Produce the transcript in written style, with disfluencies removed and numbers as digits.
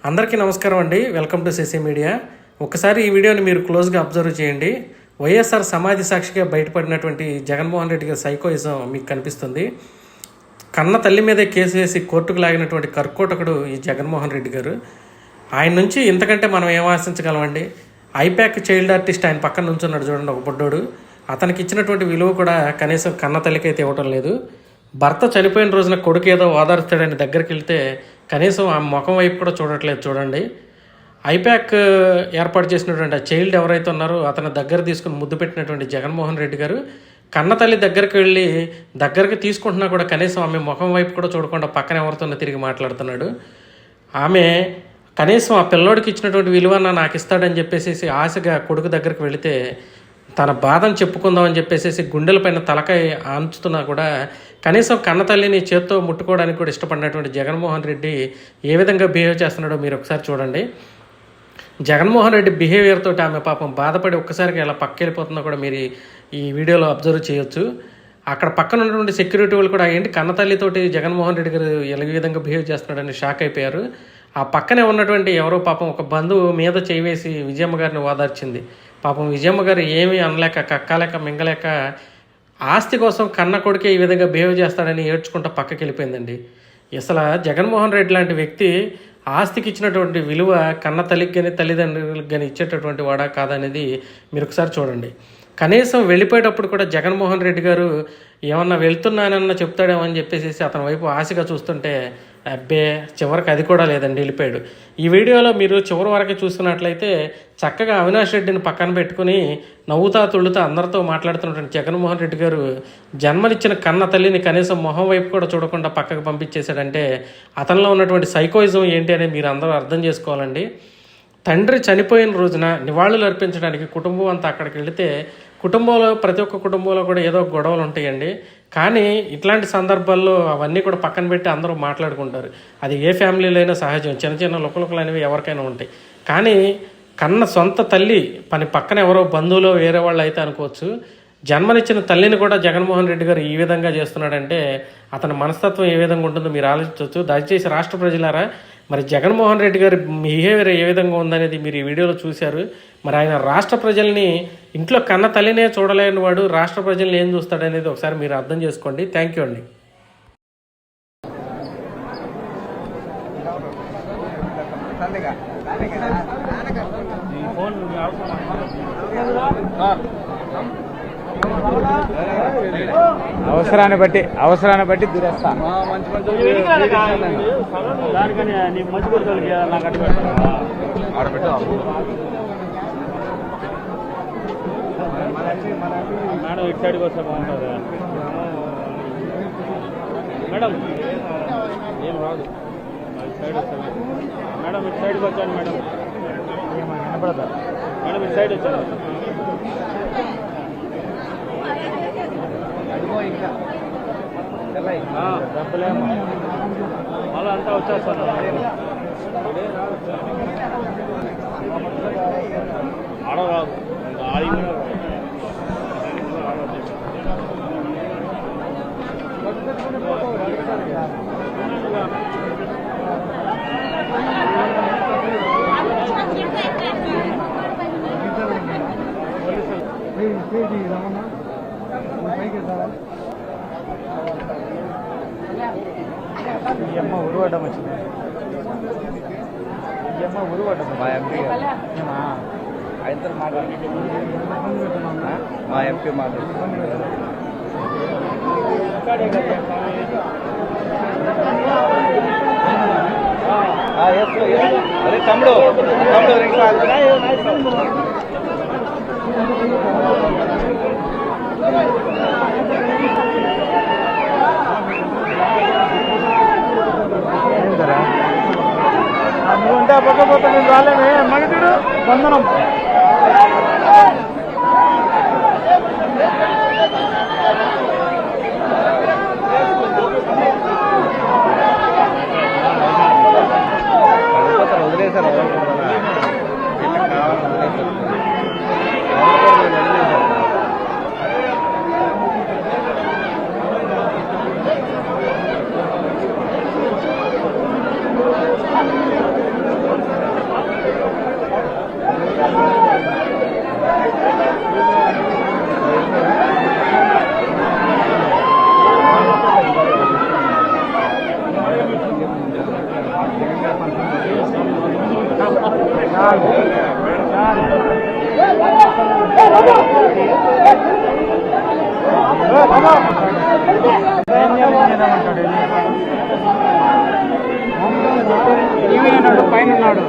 అందరికీ నమస్కారం అండి. Welcome to CC media. ఒకసారి ఈ వీడియోని మీరు క్లోజ్గా అబ్జర్వ్ చేయండి. వైఎస్ఆర్ సమాధి సాక్షిగా బయటపడినటువంటి జగన్మోహన్ రెడ్డి గారి సైకోయిజం మీకు కనిపిస్తుంది. కన్న తల్లి మీదే కేసు వేసి కోర్టుకు లాగినటువంటి కర్కోటకుడు ఈ జగన్మోహన్ రెడ్డి గారు. ఆయన నుంచి ఇంతకంటే మనం ఏం ఆశించగలమండి? ఐపాక్ చైల్డ్ ఆర్టిస్ట్ ఆయన పక్కన నుంచున్నాడు చూడండి, ఒక బుడ్డోడు. అతనికి ఇచ్చినటువంటి విలువ కూడా కనీసం కన్న తల్లికి అయితే ఇవ్వటం లేదు. భర్త చనిపోయిన రోజున కొడుకు ఏదో ఓదార్స్తాడని దగ్గరికి వెళ్తే కనీసం ఆ ముఖం వైపు కూడా చూడట్లేదు చూడండి. ఐపాక్ ఏర్పాటు చేసినటువంటి ఆ చైల్డ్ ఎవరైతే ఉన్నారో అతని దగ్గర తీసుకుని ముద్దు పెట్టినటువంటి జగన్మోహన్ రెడ్డి గారు కన్న తల్లి దగ్గరికి వెళ్ళి దగ్గరికి తీసుకుంటున్నా కూడా కనీసం ఆమె ముఖం వైపు కూడా చూడకుండా పక్కన ఎవరితోనో తిరిగి మాట్లాడుతున్నాడు. ఆమె కనీసం ఆ పిల్లోడికి ఇచ్చినటువంటి విలువ నాకు ఇస్తాడని చెప్పేసి ఆశగా కొడుకు దగ్గరికి వెళితే తన బాధను చెప్పుకుందామని చెప్పేసి గుండెలపైన తలకాయ ఆంచుతున్నా కూడా కనీసం కన్న తల్లిని చేత్తో ముట్టుకోవడానికి కూడా ఇష్టపడినటువంటి జగన్మోహన్ రెడ్డి ఏ విధంగా బిహేవ్ చేస్తున్నాడో మీరు ఒకసారి చూడండి. జగన్మోహన్ రెడ్డి బిహేవియర్ తోటి ఆమె పాపం బాధపడి ఒక్కసారిగా ఎలా పక్కెళ్ళిపోతుందో కూడా మీరు ఈ వీడియోలో అబ్జర్వ్ చేయొచ్చు. అక్కడ పక్కన ఉన్నటువంటి సెక్యూరిటీ వాళ్ళు కూడా ఏంటి కన్న తల్లితోటి జగన్మోహన్ రెడ్డి గారు ఏ విధంగా బిహేవ్ చేస్తున్నాడని షాక్ అయిపోయారు. ఆ పక్కనే ఉన్నటువంటి ఎవరో పాపం ఒక బంధువు మీద చేయివేసి విజయమ్మ గారిని ఓదార్చింది. పాపం విజయమ్మ గారు ఏమీ అనలేక కక్కలేక మింగలేక ఆస్తి కోసం కన్న కొడుకే ఈ విధంగా బిహేవ్ చేస్తాడని ఏడ్చుకుంటూ పక్కకి వెళ్ళిపోయిందండి. అసలు జగన్మోహన్ రెడ్డి లాంటి వ్యక్తి ఆస్తికి ఇచ్చినటువంటి విలువ కన్న తల్లికి కానీ తల్లిదండ్రులకు కానీ ఇచ్చేటటువంటి వాడా కాదనేది మీరు ఒకసారి చూడండి. కనీసం వెళ్ళిపోయేటప్పుడు కూడా జగన్మోహన్ రెడ్డి గారు ఏమన్నా వెళ్తున్నానన్నా చెప్తాడేమో అని చెప్పేసి అతని వైపు ఆశగా చూస్తుంటే అబ్బే చివరికి అది కూడా లేదండి, వెళ్ళిపోయాడు. ఈ వీడియోలో మీరు చివరి వరకు చూస్తున్నట్లయితే చక్కగా అవినాష్ రెడ్డిని పక్కన పెట్టుకుని నవ్వుతా తుళ్ళుతా అందరితో మాట్లాడుతున్నటువంటి జగన్మోహన్ రెడ్డి గారు జన్మనిచ్చిన కన్న తల్లిని కనీసం మొహం వైపు కూడా చూడకుండా పక్కకు పంపించేశాడంటే అతనిలో ఉన్నటువంటి సైకోయిజం ఏంటి అనేది మీరు అందరూ అర్థం చేసుకోవాలండి. తండ్రి చనిపోయిన రోజున నివాళులు అర్పించడానికి కుటుంబం అంతా అక్కడికి వెళితే కుటుంబంలో ప్రతి ఒక్క కుటుంబంలో కూడా ఏదో గొడవలు ఉంటాయండి. కానీ ఇట్లాంటి సందర్భాల్లో అవన్నీ కూడా పక్కన పెట్టి అందరూ మాట్లాడుకుంటారు. అది ఏ ఫ్యామిలీలో అయినా సహజం. చిన్న చిన్న లుకలుకలు అనేవి ఎవరికైనా ఉంటాయి. కానీ కన్న సొంత తల్లి పక్కన ఎవరో బంధువులో వేరే వాళ్ళు అయితే అనుకోవచ్చు. జన్మనిచ్చిన తల్లిని కూడా జగన్మోహన్ రెడ్డి గారు ఈ విధంగా చేస్తున్నాడంటే అతని మనస్తత్వం ఏ విధంగా ఉంటుందో మీరు ఆలోచించవచ్చు. దయచేసి రాష్ట్ర ప్రజలారా, మరి జగన్మోహన్ రెడ్డి గారి బిహేవియర్ ఏ విధంగా ఉందనేది మీరు ఈ వీడియోలో చూశారు. మరి ఆయన రాష్ట్ర ప్రజల్ని ఇంట్లో కన్న తల్లినే చూడలేని వాడు రాష్ట్ర ప్రజల్ని ఏం చూస్తాడనేది ఒకసారి మీరు అర్థం చేసుకోండి. థ్యాంక్ యూ అండి. అవసరాన్ని బట్టి దురేస్తా. దానికని నీ మంచి గుర్తులకి నాకు అడ్డు పెడతాను. మేడం ఇటు సైడ్కి వస్తే బాగుంటుంది మేడం. ఏం రాదు ఇటు సైడ్ వస్తాను మేడం. ఇటు సైడ్కి వచ్చాను మేడం. వినపడతా మేడం. ఇటు సైడ్ వచ్చాను. డబ్బులేమో మళ్ళీ అంతా వచ్చేస్తాను. ఆడరాదు ఆడి ఈ అమ్మ ఉరువడ్డం వచ్చింది. ఈ అమ్మ ఉరువడ్డం మా ఎంపీ ఆయనతో మాట్లాడి మా ఎంపీ అదే తమ్ముడు నువ్వుంటే పక్కపోతే నేను రాలేమే. మగతుడు బంధనం వదిలేశారు. పైన ఉన్నాడు